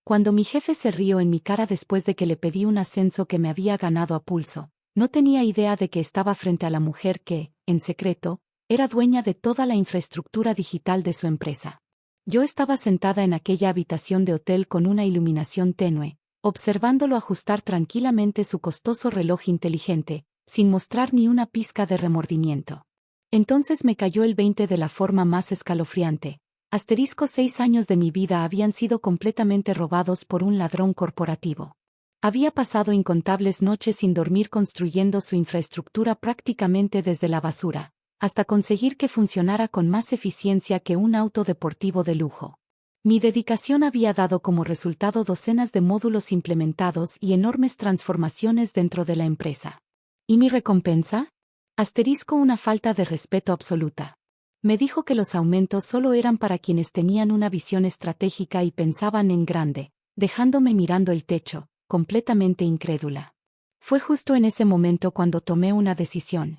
Cuando mi jefe se rió en mi cara después de que le pedí un ascenso que me había ganado a pulso, no tenía idea de que estaba frente a la mujer que, en secreto, era dueña de toda la infraestructura digital de su empresa. Yo estaba sentada en aquella habitación de hotel con una iluminación tenue, observándolo ajustar tranquilamente su costoso reloj inteligente, sin mostrar ni una pizca de remordimiento. Entonces me cayó el 20 de la forma más escalofriante. 6 años de mi vida habían sido completamente robados por un ladrón corporativo. Había pasado incontables noches sin dormir construyendo su infraestructura prácticamente desde la basura, hasta conseguir que funcionara con más eficiencia que un auto deportivo de lujo. Mi dedicación había dado como resultado docenas de módulos implementados y enormes transformaciones dentro de la empresa. ¿Y mi recompensa? Una falta de respeto absoluta. Me dijo que los aumentos solo eran para quienes tenían una visión estratégica y pensaban en grande, dejándome mirando el techo, completamente incrédula. Fue justo en ese momento cuando tomé una decisión.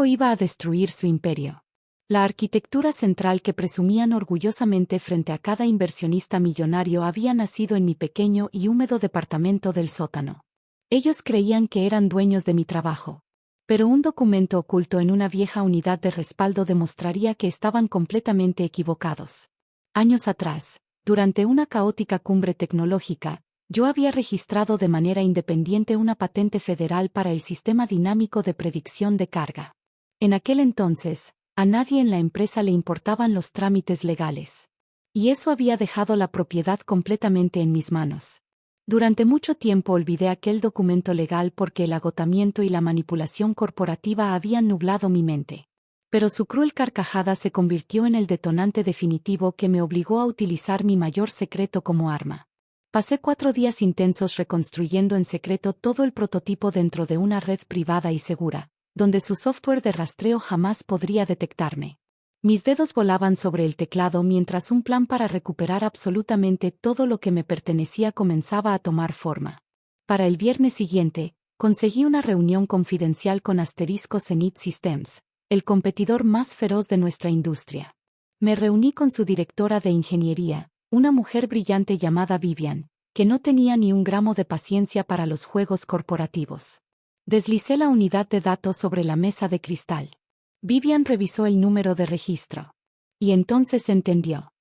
Iba a destruir su imperio. La arquitectura central que presumían orgullosamente frente a cada inversionista millonario había nacido en mi pequeño y húmedo departamento del sótano. Ellos creían que eran dueños de mi trabajo. Pero un documento oculto en una vieja unidad de respaldo demostraría que estaban completamente equivocados. Años atrás, durante una caótica cumbre tecnológica, yo había registrado de manera independiente una patente federal para el sistema dinámico de predicción de carga. En aquel entonces, a nadie en la empresa le importaban los trámites legales. Y eso había dejado la propiedad completamente en mis manos. Durante mucho tiempo olvidé aquel documento legal porque el agotamiento y la manipulación corporativa habían nublado mi mente. Pero su cruel carcajada se convirtió en el detonante definitivo que me obligó a utilizar mi mayor secreto como arma. Pasé 4 días intensos reconstruyendo en secreto todo el prototipo dentro de una red privada y segura, donde su software de rastreo jamás podría detectarme. Mis dedos volaban sobre el teclado mientras un plan para recuperar absolutamente todo lo que me pertenecía comenzaba a tomar forma. Para el viernes siguiente, conseguí una reunión confidencial con Zenith Systems, el competidor más feroz de nuestra industria. Me reuní con su directora de ingeniería, una mujer brillante llamada Vivian, que no tenía ni un gramo de paciencia para los juegos corporativos. Deslicé la unidad de datos sobre la mesa de cristal. Vivian revisó el número de registro. Y entonces entendió.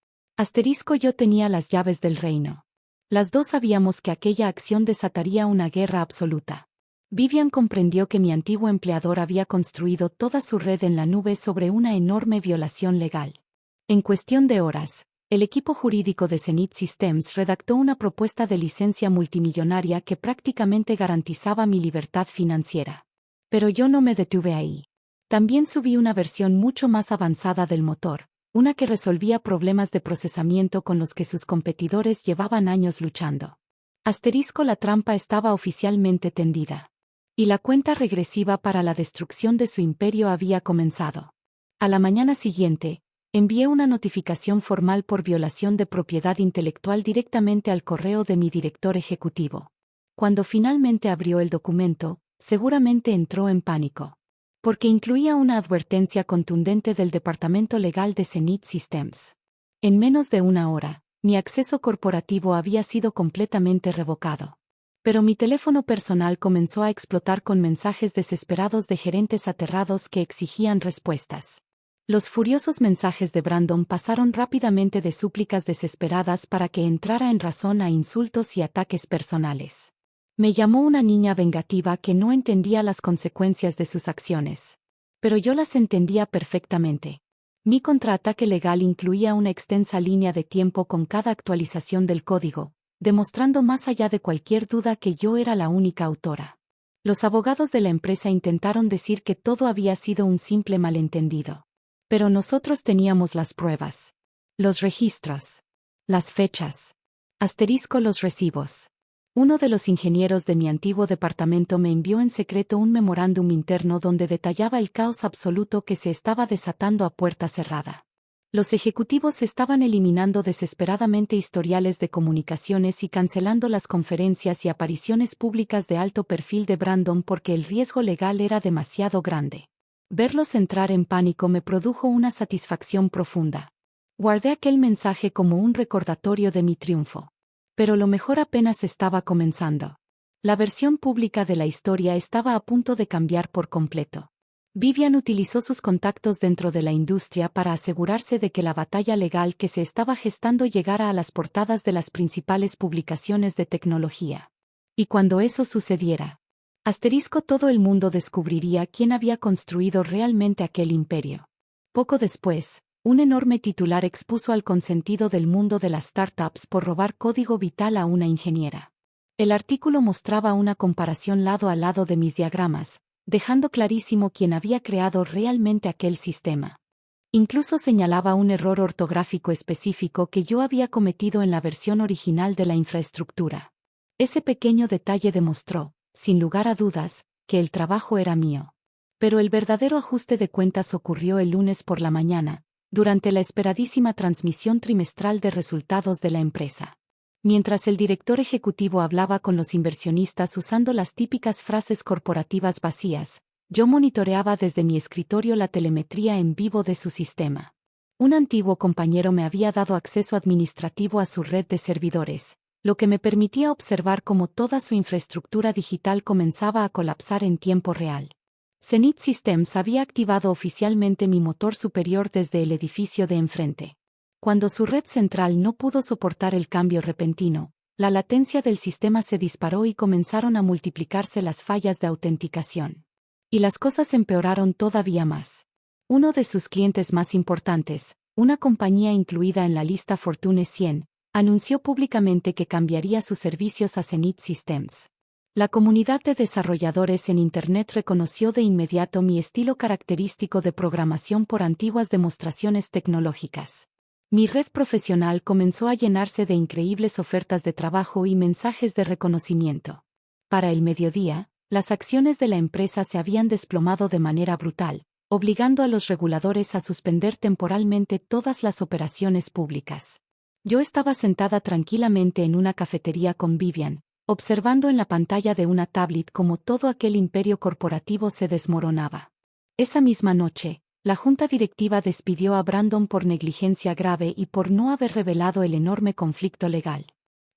Yo tenía las llaves del reino. Las dos sabíamos que aquella acción desataría una guerra absoluta. Vivian comprendió que mi antiguo empleador había construido toda su red en la nube sobre una enorme violación legal. En cuestión de horas, el equipo jurídico de Zenith Systems redactó una propuesta de licencia multimillonaria que prácticamente garantizaba mi libertad financiera. Pero yo no me detuve ahí. También subí una versión mucho más avanzada del motor, una que resolvía problemas de procesamiento con los que sus competidores llevaban años luchando. La trampa estaba oficialmente tendida. Y la cuenta regresiva para la destrucción de su imperio había comenzado. A la mañana siguiente, envié una notificación formal por violación de propiedad intelectual directamente al correo de mi director ejecutivo. Cuando finalmente abrió el documento, seguramente entró en pánico. Porque incluía una advertencia contundente del Departamento Legal de Zenith Systems. En menos de una hora, mi acceso corporativo había sido completamente revocado. Pero mi teléfono personal comenzó a explotar con mensajes desesperados de gerentes aterrados que exigían respuestas. Los furiosos mensajes de Brandon pasaron rápidamente de súplicas desesperadas para que entrara en razón a insultos y ataques personales. Me llamó una niña vengativa que no entendía las consecuencias de sus acciones. Pero yo las entendía perfectamente. Mi contraataque legal incluía una extensa línea de tiempo con cada actualización del código, demostrando más allá de cualquier duda que yo era la única autora. Los abogados de la empresa intentaron decir que todo había sido un simple malentendido. Pero nosotros teníamos las pruebas. Los registros. Las fechas. Los recibos. Uno de los ingenieros de mi antiguo departamento me envió en secreto un memorándum interno donde detallaba el caos absoluto que se estaba desatando a puerta cerrada. Los ejecutivos estaban eliminando desesperadamente historiales de comunicaciones y cancelando las conferencias y apariciones públicas de alto perfil de Brandon porque el riesgo legal era demasiado grande. Verlos entrar en pánico me produjo una satisfacción profunda. Guardé aquel mensaje como un recordatorio de mi triunfo. Pero lo mejor apenas estaba comenzando. La versión pública de la historia estaba a punto de cambiar por completo. Vivian utilizó sus contactos dentro de la industria para asegurarse de que la batalla legal que se estaba gestando llegara a las portadas de las principales publicaciones de tecnología. Y cuando eso sucediera, todo el mundo descubriría quién había construido realmente aquel imperio. Poco después, un enorme titular expuso al consentido del mundo de las startups por robar código vital a una ingeniera. El artículo mostraba una comparación lado a lado de mis diagramas, dejando clarísimo quién había creado realmente aquel sistema. Incluso señalaba un error ortográfico específico que yo había cometido en la versión original de la infraestructura. Ese pequeño detalle demostró, sin lugar a dudas, que el trabajo era mío. Pero el verdadero ajuste de cuentas ocurrió el lunes por la mañana, durante la esperadísima transmisión trimestral de resultados de la empresa. Mientras el director ejecutivo hablaba con los inversionistas usando las típicas frases corporativas vacías, yo monitoreaba desde mi escritorio la telemetría en vivo de su sistema. Un antiguo compañero me había dado acceso administrativo a su red de servidores, lo que me permitía observar cómo toda su infraestructura digital comenzaba a colapsar en tiempo real. Zenith Systems había activado oficialmente mi motor superior desde el edificio de enfrente. Cuando su red central no pudo soportar el cambio repentino, la latencia del sistema se disparó y comenzaron a multiplicarse las fallas de autenticación. Y las cosas empeoraron todavía más. Uno de sus clientes más importantes, una compañía incluida en la lista Fortune 100, anunció públicamente que cambiaría sus servicios a Zenith Systems. La comunidad de desarrolladores en Internet reconoció de inmediato mi estilo característico de programación por antiguas demostraciones tecnológicas. Mi red profesional comenzó a llenarse de increíbles ofertas de trabajo y mensajes de reconocimiento. Para el mediodía, las acciones de la empresa se habían desplomado de manera brutal, obligando a los reguladores a suspender temporalmente todas las operaciones públicas. Yo estaba sentada tranquilamente en una cafetería con Vivian, observando en la pantalla de una tablet cómo todo aquel imperio corporativo se desmoronaba. Esa misma noche, la junta directiva despidió a Brandon por negligencia grave y por no haber revelado el enorme conflicto legal.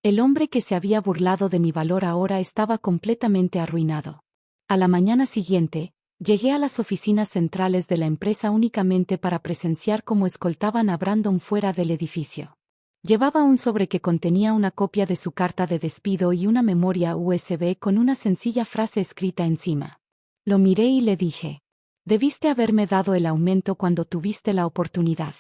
El hombre que se había burlado de mi valor ahora estaba completamente arruinado. A la mañana siguiente, llegué a las oficinas centrales de la empresa únicamente para presenciar cómo escoltaban a Brandon fuera del edificio. Llevaba un sobre que contenía una copia de su carta de despido y una memoria USB con una sencilla frase escrita encima. Lo miré y le dije: «Debiste haberme dado el aumento cuando tuviste la oportunidad».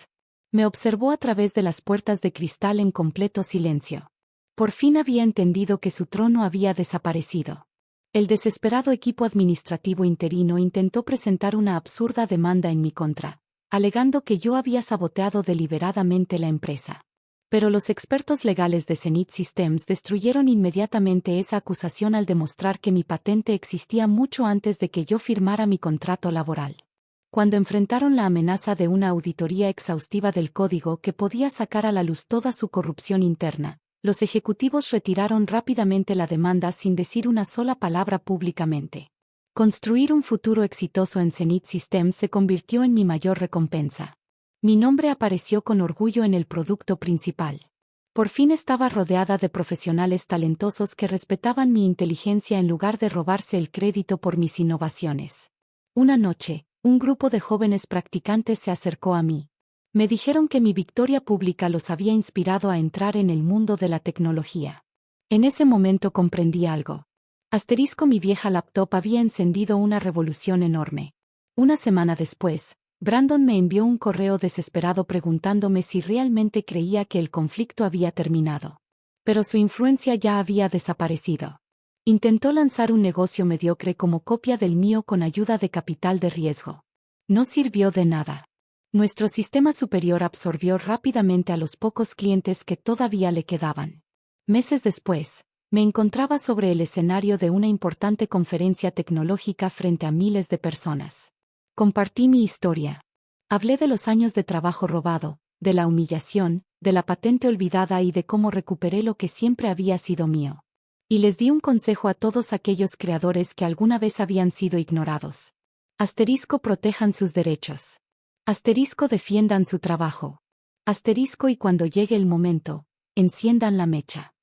Me observó a través de las puertas de cristal en completo silencio. Por fin había entendido que su trono había desaparecido. El desesperado equipo administrativo interino intentó presentar una absurda demanda en mi contra, alegando que yo había saboteado deliberadamente la empresa. Pero los expertos legales de Zenith Systems destruyeron inmediatamente esa acusación al demostrar que mi patente existía mucho antes de que yo firmara mi contrato laboral. Cuando enfrentaron la amenaza de una auditoría exhaustiva del código que podía sacar a la luz toda su corrupción interna, los ejecutivos retiraron rápidamente la demanda sin decir una sola palabra públicamente. Construir un futuro exitoso en Zenith Systems se convirtió en mi mayor recompensa. Mi nombre apareció con orgullo en el producto principal. Por fin estaba rodeada de profesionales talentosos que respetaban mi inteligencia en lugar de robarse el crédito por mis innovaciones. Una noche, un grupo de jóvenes practicantes se acercó a mí. Me dijeron que mi victoria pública los había inspirado a entrar en el mundo de la tecnología. En ese momento comprendí algo. Mi vieja laptop había encendido una revolución enorme. Una semana después, Brandon me envió un correo desesperado preguntándome si realmente creía que el conflicto había terminado. Pero su influencia ya había desaparecido. Intentó lanzar un negocio mediocre como copia del mío con ayuda de capital de riesgo. No sirvió de nada. Nuestro sistema superior absorbió rápidamente a los pocos clientes que todavía le quedaban. Meses después, me encontraba sobre el escenario de una importante conferencia tecnológica frente a miles de personas. Compartí mi historia. Hablé de los años de trabajo robado, de la humillación, de la patente olvidada y de cómo recuperé lo que siempre había sido mío. Y les di un consejo a todos aquellos creadores que alguna vez habían sido ignorados. Protejan sus derechos. Defiendan su trabajo. Y cuando llegue el momento, enciendan la mecha.